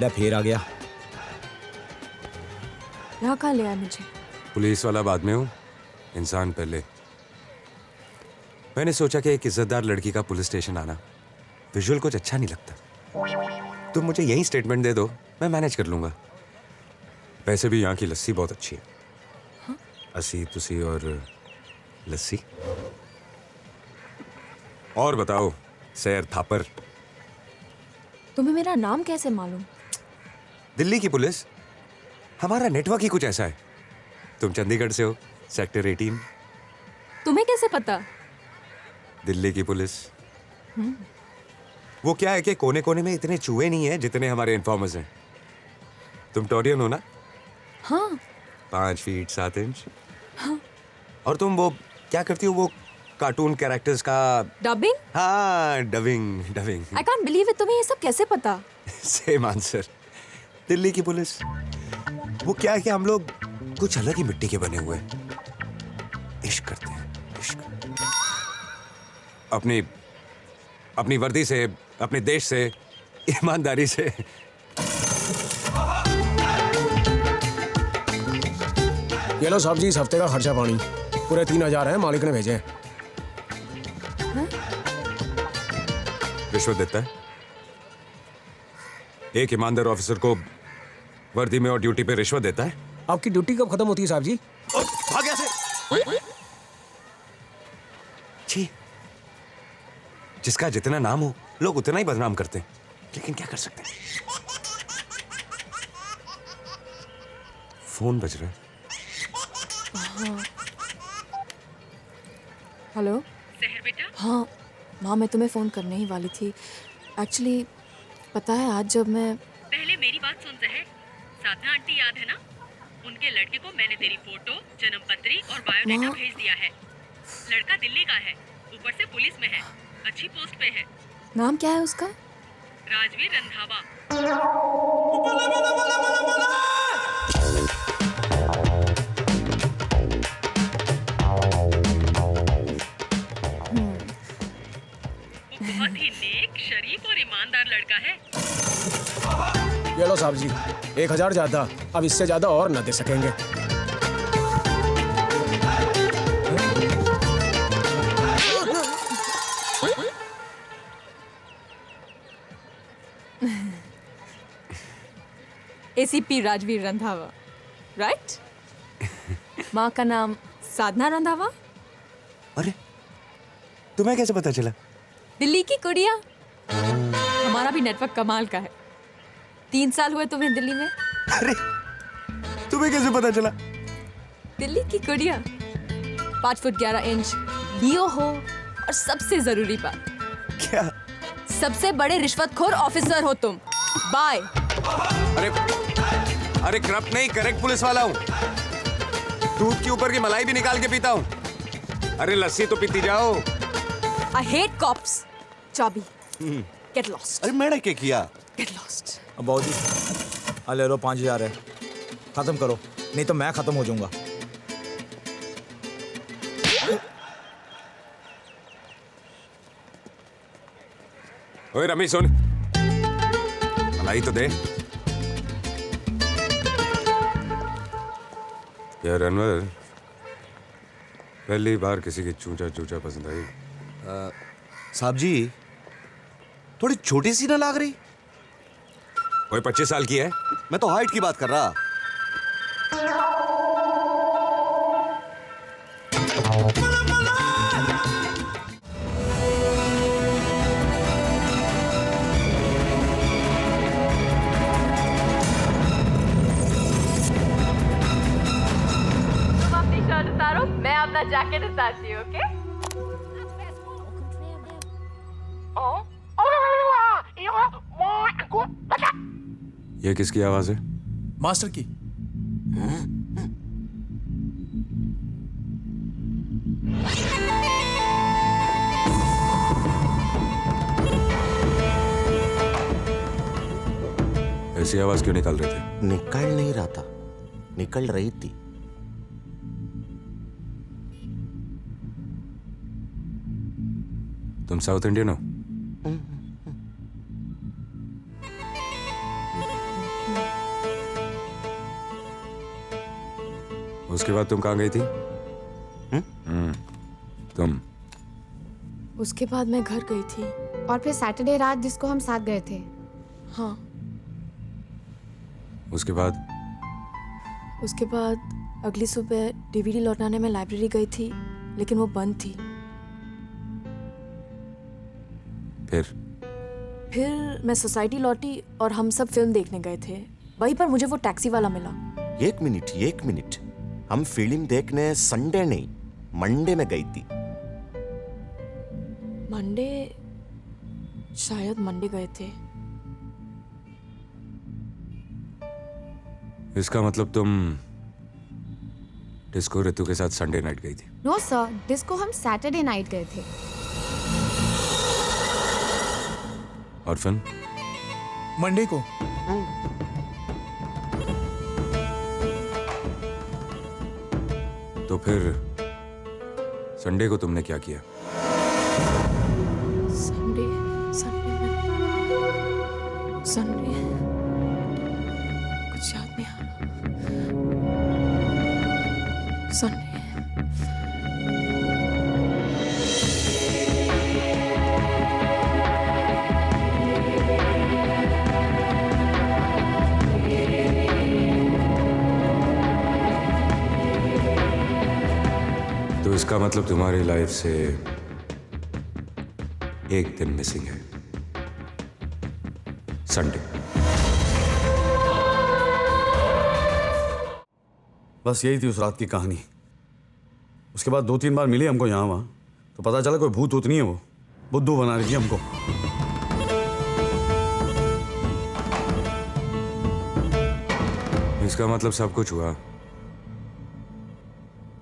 ले फिर आ गया। यहाँ कहाँ ले आया मुझे? पुलिस वाला बाद में हूँ, इंसान पहले। मैंने सोचा कि एक इज्जतदार लड़की का पुलिस स्टेशन आना विजुअल कुछ अच्छा नहीं लगता। तुम मुझे यही स्टेटमेंट दे दो, मैं मैनेज कर लूंगा। वैसे भी यहाँ की लस्सी बहुत अच्छी है। हाँ? अस्सी तुसी और लस्सी। और बताओ सैर थापर, तुम्हें मेरा नाम कैसे मालूम? दिल्ली की पुलिस, हमारा नेटवर्क ही कुछ ऐसा है। तुम चंडीगढ़ से हो, सेक्टर 18। तुम्हें कैसे पता? दिल्ली की पुलिस। वो क्या है कि कोने कोने में इतने चूहे नहीं है जितने हमारे इन्फॉर्मर्स हैं। तुम टोरियन हो ना? हाँ। 5 फीट 7 इंच। हाँ। और तुम वो क्या करती हो, वो कार्टून कैरेक्टर्स का डबिंग? हाँ, dubbing. I can't believe it, तुम्हें ये सब कैसे पता? Same answer. दिल्ली की पुलिस। वो क्या है कि हम लोग कुछ अलग ही मिट्टी के बने हुए हैं। इश्क करते हैं, इश्क। अपनी वर्दी से, अपने देश से, ईमानदारी से। ये लो साहब जी, इस हफ्ते का खर्चा पानी पूरे 3000 है, मालिक ने भेजे हैं। रिश्वत देता है? एक ईमानदार ऑफिसर को वर्दी में और ड्यूटी पे रिश्वत देता है? आपकी ड्यूटी कब खत्म होती है साहब जी? भाग यहाँ से। छी, जिसका जितना नाम हो लोग उतना ही बदनाम करते हैं, लेकिन क्या कर सकते हैं। फोन बज रहा है। हेलो सहर बेटा। हाँ माँ, मैं तुम्हें फ़ोन करने ही वाली थी। एक्चुअली पता है, आज जब मैं पहले मेरी बात सुन सहर। साधना आंटी याद है ना? उनके लड़के को मैंने तेरी फोटो, जन्म पत्री और बायोडाटा भेज दिया है। लड़का दिल्ली का है, ऊपर से पुलिस में है, अच्छी पोस्ट पे है। नाम क्या है उसका? राजवीर रंधावा। बहुत ही नेक, शरीफ और ईमानदार लड़का है। ये लो साहब जी, 1000 ज्यादा, अब इससे ज्यादा और न दे सकेंगे। ACP Rajveer Randhawa, right? माँ का नाम साधना रंधावा। अरे तुम्हें कैसे पता चला? दिल्ली की कुड़िया। हमारा भी नेटवर्क कमाल का है। 3 साल हुए तुम्हें दिल्ली में। अरे तुम्हें कैसे पता चला? दिल्ली की कुड़िया, 5 फुट 11 इंच, लियो हो, और सबसे जरूरी बात, क्या? सबसे बड़े रिश्वतखोर ऑफिसर हो तुम। बाय। अरे करप्ट नहीं, करेक्ट पुलिस वाला हूँ। दूध के ऊपर की मलाई भी निकाल के पीता हूँ। अरे लस्सी तो पीती जाओ। I hate cops. चाबी। Get lost. अरे मैंने क्या किया? Get lost. अब बाबू जी, ले लो 5000 है, खत्म करो, नहीं तो मैं खत्म हो जाऊंगा। ओए रमेश सुन, मलाई तो दे। यार अनवर, पहली बार किसी की चूचा चूचा पसंद आई। साहब जी, थोड़ी छोटी सी ना लग रही? कोई 25 साल की है? मैं तो हाइट की बात कर रहा। तुम अपनी शर्ट उतारो, मैं अपना जैकेट उतारती हूँ, ओके? ये किसकी आवाज है? मास्टर की। ऐसी आवाज क्यों निकाल रहे थे? निकल नहीं रहा था, निकल रही थी। तुम साउथ इंडियन हो? उसके बाद तुम कहाँ गई थी? तुम उसके बाद मैं घर गई थी। और फिर सैटरडे रात जिसको हम साथ गए थे। हाँ, उसके बाद उसके बाद अगली सुबह डीवीडी लौटाने में लाइब्रेरी गई थी, लेकिन वो बंद थी। फिर मैं सोसाइटी लौटी और हम सब फिल्म देखने गए थे। वहीं पर मुझे वो टैक्सी वाला मिला। एक मिनट, हम फिल्म देखने संडे नहीं मंडे में गई थी। मंडे, शायद मंडे गए थे। इसका मतलब तुम डिस्को ऋतु के साथ संडे नाइट गई थी? नो सर, डिस्को हम सैटरडे नाइट गए थे। और फिल्म? मंडे को। तो फिर संडे को तुमने क्या किया? संडे कुछ याद नहीं आ रहा। संडे तो इसका मतलब तुम्हारी लाइफ से एक दिन मिसिंग है, संडे। बस यही थी उस रात की कहानी। उसके बाद 2-3 बार मिली हमको यहाँ वहाँ, तो पता चला कोई भूत नहीं है, वो बुद्धू बना रही थी हमको। इसका मतलब सब कुछ हुआ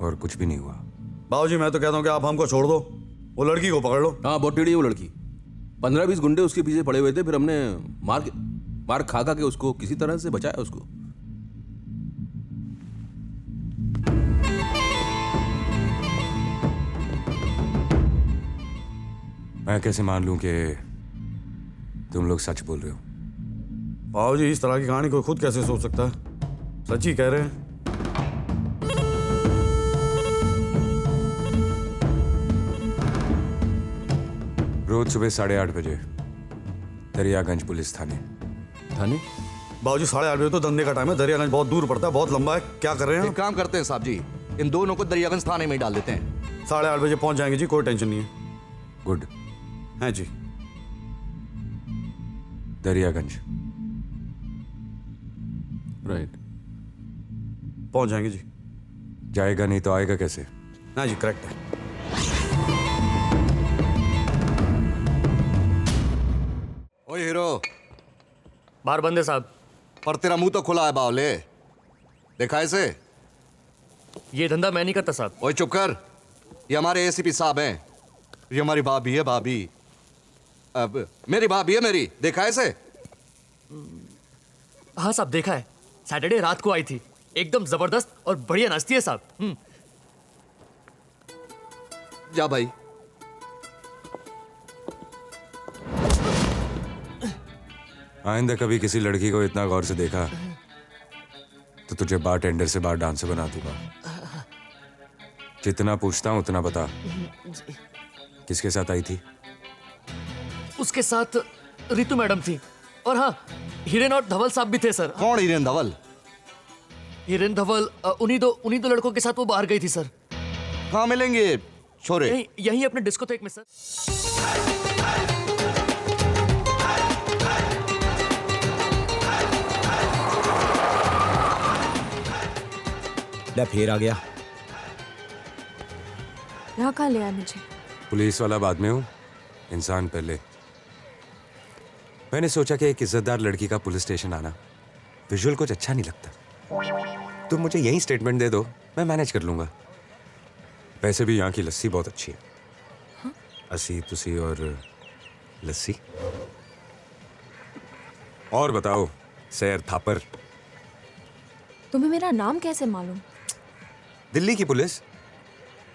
और कुछ भी नहीं हुआ। बाबूजी मैं तो कहता हूँ कि आप हमको छोड़ दो, वो लड़की को पकड़ लो। हाँ बहुत टेढ़ी है वो लड़की। 15-20 गुंडे उसके पीछे पड़े हुए थे, फिर हमने मार खा के उसको किसी तरह से बचाया उसको। मैं कैसे मान लूं कि तुम लोग सच बोल रहे हो? बाबूजी इस तरह की कहानी कोई खुद कैसे सोच सकता है? सच ही कह रहे हैं। रोज सुबह 8:30 बजे दरियागंज पुलिस थाने। बाबूजी 8:30 बजे तो धंधे का टाइम है, दरियागंज बहुत दूर पड़ता है, बहुत लंबा है। क्या कर रहे हैं? एक काम करते हैं साहब जी, इन दोनों को दरियागंज थाने में ही डाल देते हैं। 8:30 बजे पहुंच जाएंगे जी, कोई टेंशन नहीं है। गुड। हैं जी। दरियागंज राइट। पहुंच जाएंगे जी। जाएगा नहीं तो आएगा कैसे? हाँ जी करेक्ट है। ओए हीरो, बाहर बंद है साहब। पर तेरा मुंह तो खुला है बावले, देखा इसे? ये धंधा मैं नहीं करता साहब। ओए चुप कर, ये हमारे एसीपी साहब हैं। ये हमारी भाभी है, भाभी। अब मेरी भाभी है मेरी, देखा है इसे? हाँ साहब देखा है, सैटरडे रात को आई थी, एकदम जबरदस्त और बढ़िया नाचती है साहब। जा भाई। आइंदा कभी किसी लड़की को इतना गौर से देखा तो तुझे बार टेंडर से बार डांसर बना दूंगा। जितना पूछता हूं उतना बता। किसके साथ आई थी? उसके साथ रितु मैडम थी, और हाँ हिरेन और धवल साहब भी थे सर। कौन हिरेन धवल? हिरेन धवल उन्हीं दो लड़कों के साथ वो बाहर गई थी सर। कहाँ मिलेंगे छोरे? यहीं अपने डिस्कोथेक में सर। ले फिर आ गया। यहाँ कहाँ ले आया मुझे? पुलिस वाला बाद में हूँ, इंसान पहले। मैंने सोचा कि एक इज्जतदार लड़की का पुलिस स्टेशन आना विजुअल कुछ अच्छा नहीं लगता। तुम मुझे यही स्टेटमेंट दे दो, मैं मैनेज कर लूंगा। वैसे भी यहाँ की लस्सी बहुत अच्छी है। हाँ? अस्सी तुसी और लस्सी। और बताओ सैर थापर, तुम्हें मेरा नाम कैसे मालूम? दिल्ली की पुलिस,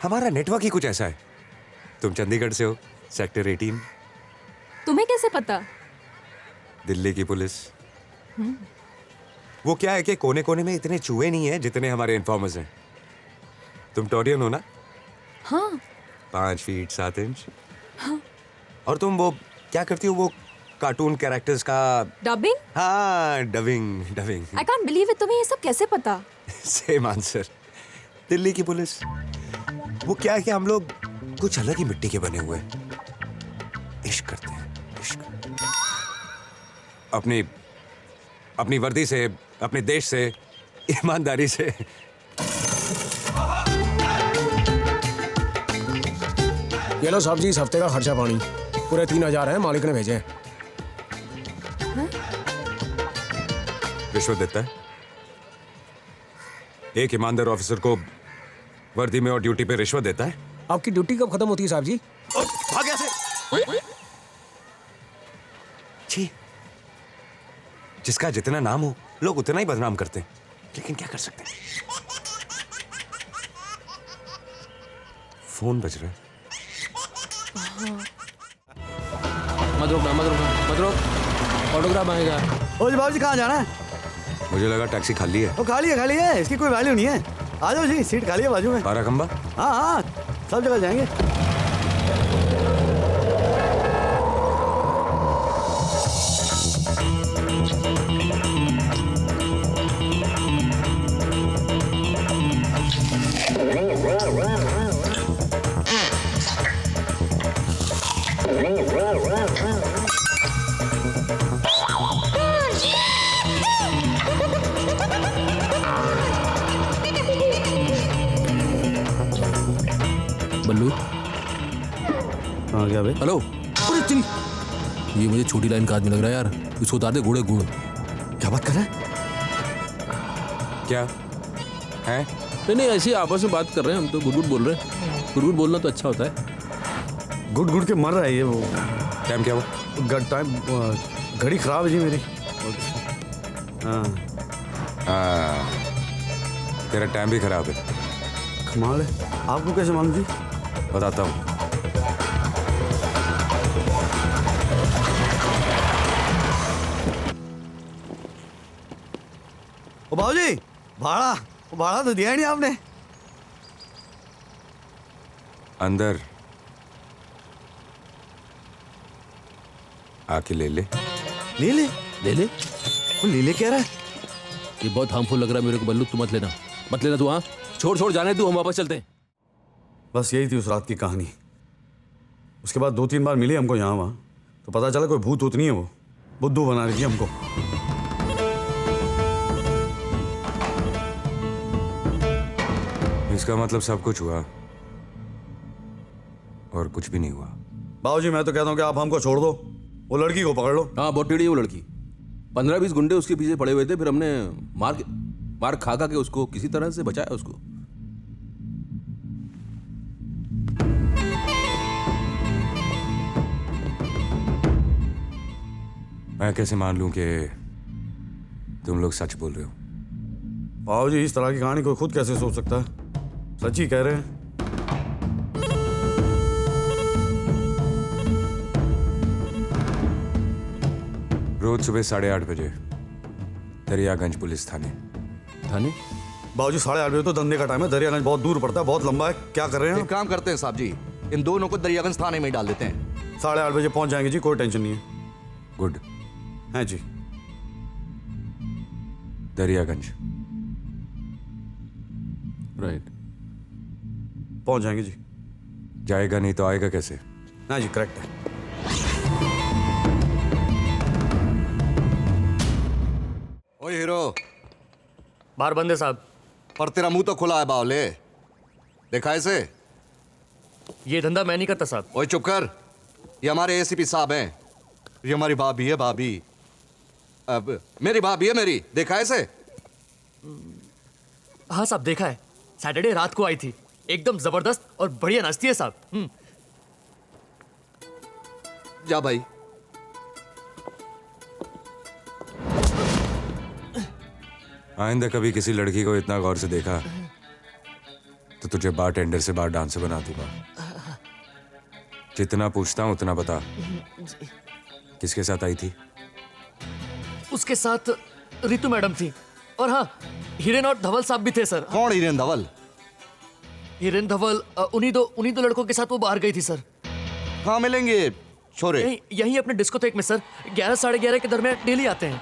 हमारा नेटवर्क ही कुछ ऐसा है। तुम चंडीगढ़ से हो, सेक्टर 18। तुम्हें कैसे पता? दिल्ली की पुलिस। वो क्या है कि कोने कोने में इतने चूहे नहीं है जितने हमारे इन्फॉर्मर्स हैं। तुम टोरियन हो ना? हाँ 5 फीट 7 इंच। और तुम वो क्या करती हो, वो कार्टून कैरेक्टर्स का? डबिंग। हाँ, dubbing dubbing. I can't believe it, तुम्हें ये सब कैसे पता? Same answer. दिल्ली की पुलिस। वो क्या है कि हम लोग कुछ अलग ही मिट्टी के बने हुए हैं। इश्क करते हैं, इश्क। अपनी अपनी वर्दी से, अपने देश से, ईमानदारी से। ये लो साहब जी, इस हफ्ते का खर्चा पानी पूरे 3000 है, मालिक ने भेजे हैं। रिश्वत देता है? एक ईमानदार ऑफिसर को वर्दी में और ड्यूटी पे रिश्वत देता है? आपकी ड्यूटी कब खत्म होती है साहब जी? भाग यहाँ से। छी, जिसका जितना नाम हो लोग उतना ही बदनाम करते हैं, लेकिन क्या कर सकते हैं? फोन बज रहा है। मत रोकना, मत रोकना, मत रोक। ऑटोग्राफ आएगा। ओ जी बाबू जी, कहाँ जाना है? मुझे लगा टैक्सी खाली है। वो खाली है, इसकी कोई वैल्यू नहीं है। आ जाओ जी, सीट खाली है बाजू में। बारह खंबा। हाँ हाँ, सब जगह जाएंगे। बल्लू। हाँ क्या भाई? हेलो। अरे तेरी, ये मुझे छोटी लाइन का आदमी लग रहा है यार। इसको उतार दे, घोड़े गुड़। क्या बात कर रहा है? क्या है? नहीं, ऐसे ही आपस में बात कर रहे हैं हम तो। गुड़ गुड़ बोल रहे हैं। गुड़ गुड़ बोलना तो अच्छा होता है। गुड़ गुड़ के मर रहा है ये। वो टाइम क्या हुआ? टाइम, घड़ी खराब है जी मेरी। हाँ। तेरा टाइम भी खराब है। कमाल है, आपको कैसे मालूम जी? बताता हूँ। ओ बाबू जी, भाड़ा तो दिया ही नहीं आपने। अंदर आके ले ले। ले ले? ले ले। वो ले ले कह रहा है? ये बहुत हार्मफुल लग रहा है मेरे को बल्लू। तू मत लेना, मत लेना तू। हाँ, छोड़ जाने तू, हम वापस चलते हैं। बस यही थी उस रात की कहानी। उसके बाद 2-3 बार मिली हमको यहाँ वहाँ, तो पता चला कोई भूत नहीं है। वो बुद्धू बना रही थी हमको। इसका मतलब सब कुछ हुआ और कुछ भी नहीं हुआ। बाबूजी, मैं तो कहता हूँ कि आप हमको छोड़ दो, वो लड़की को पकड़ लो। हाँ, बहुत टेढ़ी है वो लड़की। 15-20 गुंडे उसके पीछे पड़े हुए थे, फिर हमने मार खा के उसको किसी तरह से बचाया उसको। मैं कैसे मान लूं कि तुम लोग सच बोल रहे हो? बाबूजी, इस तरह की कहानी कोई खुद कैसे सोच सकता है? सच ही कह रहे हैं। रोज सुबह 8:30 बजे दरियागंज पुलिस थाने। बाबूजी, 8:30 बजे तो धंधे का टाइम है। दरियागंज बहुत दूर पड़ता है, बहुत लंबा है। क्या कर रहे हैं? एक काम करते हैं साहब जी, इन दोनों को दरियागंज थाने में ही डाल देते हैं। 8:30 बजे पहुंच जाएंगे जी, कोई टेंशन नहीं है। गुड। हैं जी। दरियागंज। राइट। पहुंच जाएंगे जी। जाएगा नहीं तो आएगा कैसे? हाँ जी, करेक्ट है। ओए हीरो, बाहर बंद है साहब। पर तेरा मुंह तो खुला है बावले। देखा इसे? ये धंधा मैं नहीं करता साहब। ओए चुप कर। ये हमारे एसीपी साहब हैं। ये हमारी भाभी है, भाभी। अब मेरी भाभी है मेरी। देखा है इसे? हाँ साहब, देखा है। सैटरडे रात को आई थी, एकदम जबरदस्त और बढ़िया नाचती है साहब। जा भाई। आइंदा कभी किसी लड़की को इतना गौर से देखा तो तुझे बार टेंडर से बार डांसर बना दूंगा। जितना पूछता हूं उतना बता। किसके साथ आई थी? उसके साथ रितु मैडम थी, और हाँ, हिरेन और धवल साहब भी थे सर। कौन हिरेन धवल? हिरेन धवल उन्हीं दो लड़कों के साथ वो बाहर गई थी सर। कहाँ मिलेंगे छोरे? यहीं अपने डिस्कोथेक में सर, 11 साढ़े 11 के दरमियान डेली आते हैं।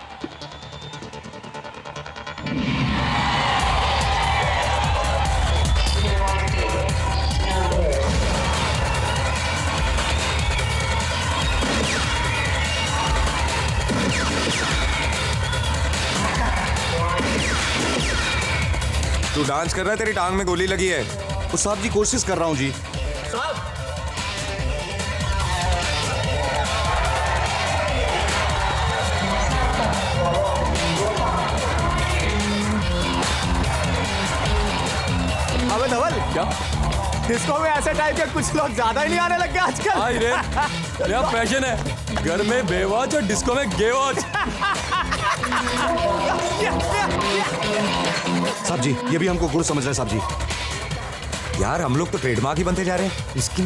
तू डांस कर रहा है, तेरी टांग में गोली लगी है। तो साहब जी कोशिश कर रहा हूँ जी। अबे धवल, क्या? डिस्को में ऐसे टाइप के कुछ लोग ज्यादा ही नहीं आने लग गए आजकल। हाँ रे, नया फैशन है, घर में बेवॉच और डिस्को में गेवॉच। साहब जी, ये भी हमको गुड़ समझ रहे हैं साहब जी। यार हम लोग तो ट्रेडमार्क ही बनते जा रहे हैं इसकी।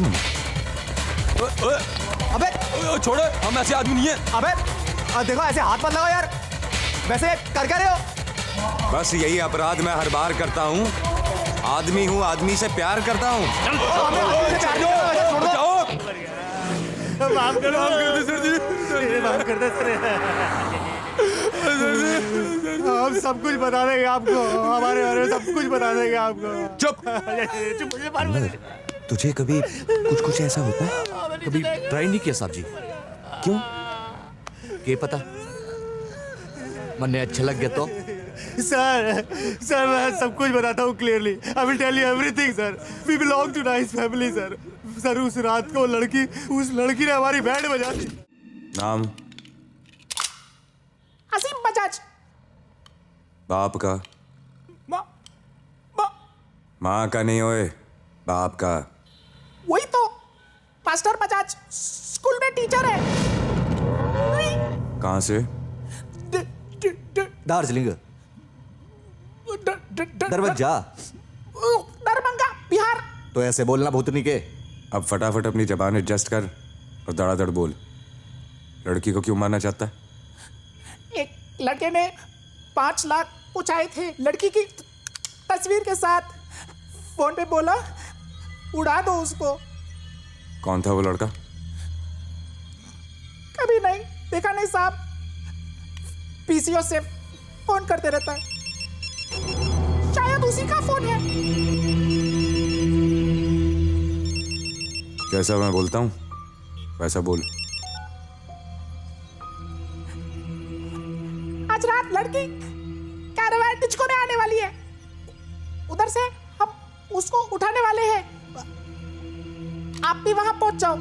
अबे छोड़ो, हम ऐसे आदमी नहीं है। अबे देखो, ऐसे हाथ मत लगाओ यार। वैसे कर क्या रहे हो? बस यही अपराध मैं हर बार करता हूँ। आदमी हूँ, आदमी से प्यार करता हूँ। माफ कर दो सर जी, माफ कर दो सर। हम सब कुछ बता देंगे आपको, हमारे बारे में सब कुछ बता देंगे आपको। चुप। तुझे कभी कुछ ऐसा होता है? कभी ट्राई नहीं किया साहब जी। क्यों? के पता, मन अच्छा लग गया तो। सर मैं सब कुछ बताता हूँ clearly. I will tell you everything sir. We belong to nice family sir. Sir उस रात को उस लड़की ने हमारी बैंड बजा दी। नाम? असीम बजाज। बाप का? माँ का नहीं होए, बाप का। वही तो, मास्टर बजाज स्कूल में टीचर है। कहाँ से? दार्जिलिंग। दरवाजा। दरभंगा, बिहार। तो ऐसे बोलना भूतनी के। अब फटाफट अपनी जबान एडजस्ट कर और धड़ाधड़ बोल। लड़की को क्यों मारना चाहता है? एक लड़के ने 5 लाख पूछाए थे लड़की की तस्वीर के साथ। फोन पे बोला उड़ा दो उसको। कौन था वो लड़का? कभी नहीं देखा नहीं साहब, पीसीओ से फोन करते रहता है, शायद उसी का फोन है। जैसा मैं बोलता हूँ वैसा बोल। आज रात लड़की कैरावान डिस्को में आने वाली है, उधर से हम उसको उठाने वाले हैं। आप भी वहां पहुंच जाओ।